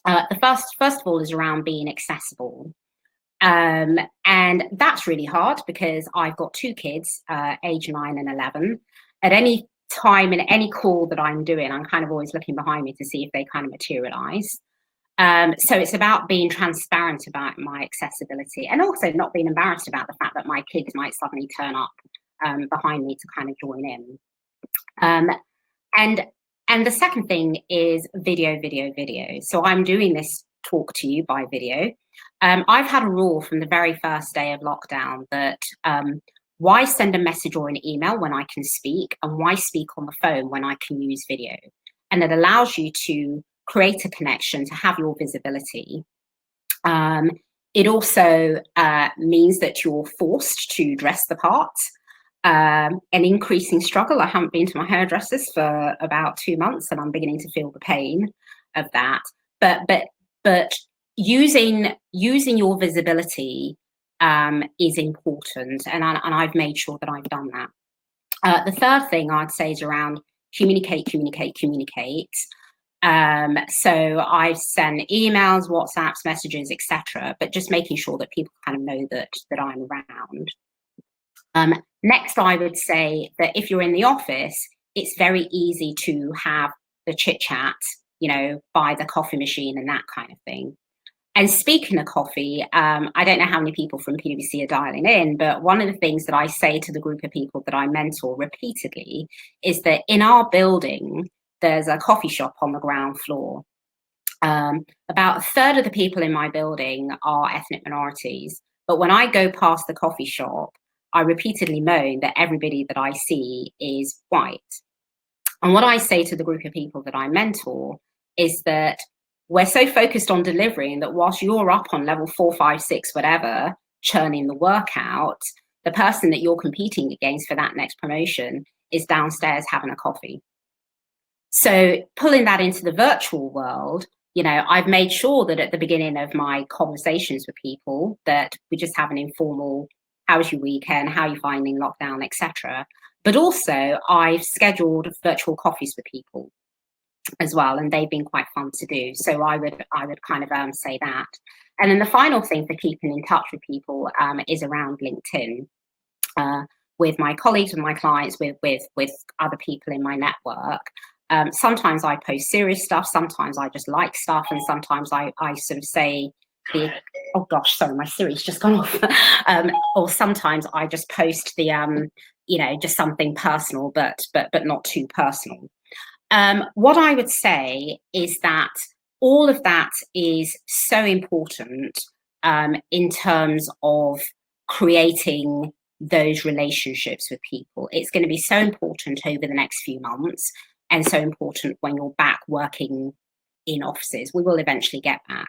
The first of all is around being accessible. And that's really hard because I've got two kids, age 9 and 11. At any time in any call that I'm doing, I'm kind of always looking behind me to see if they kind of materialize. So it's about being transparent about my accessibility and also not being embarrassed about the fact that my kids might suddenly turn up behind me to kind of join in. Um, and and the second thing is video, video, video. So I'm doing this talk to you by video. I've had a rule from the very first day of lockdown that why send a message or an email when I can speak, and why speak on the phone when I can use video? And it allows you to create a connection, to have your visibility. It also means that you're forced to dress the part. An increasing struggle. I haven't been to my hairdressers for about 2 months, and I'm beginning to feel the pain of that. But using your visibility is important, and I've made sure that I've done that. The third thing I'd say is around communicate. So I've sent emails, WhatsApps, messages, etc., but just making sure that people kind of know that I'm around. Next, I would say that if you're in the office, it's very easy to have the chit chat, by the coffee machine and that kind of thing. And speaking of coffee, I don't know how many people from PwC are dialing in, but one of the things that I say to the group of people that I mentor repeatedly is that in our building, there's a coffee shop on the ground floor. About a third of the people in my building are ethnic minorities, but when I go past the coffee shop, I repeatedly moan that everybody that I see is white. And what I say to the group of people that I mentor is that we're so focused on delivering that whilst you're up on level 4, 5, 6, whatever, churning the work out, the person that you're competing against for that next promotion is downstairs having a coffee. So pulling that into the virtual world, I've made sure that at the beginning of my conversations with people that we just have an informal, how was your weekend, how are you finding lockdown, etc. But also I've scheduled virtual coffees with people as well, and they've been quite fun to do. So I would kind of say that. And then the final thing for keeping in touch with people is around LinkedIn. With my colleagues, with my clients, with other people in my network. Sometimes I post serious stuff, sometimes I just like stuff, and sometimes I sort of say oh gosh, sorry, my Siri's just gone off. Or sometimes I just post the just something personal, but not too personal. What I would say is that all of that is so important in terms of creating those relationships with people. It's going to be so important over the next few months, and so important when you're back working in offices. We will eventually get back.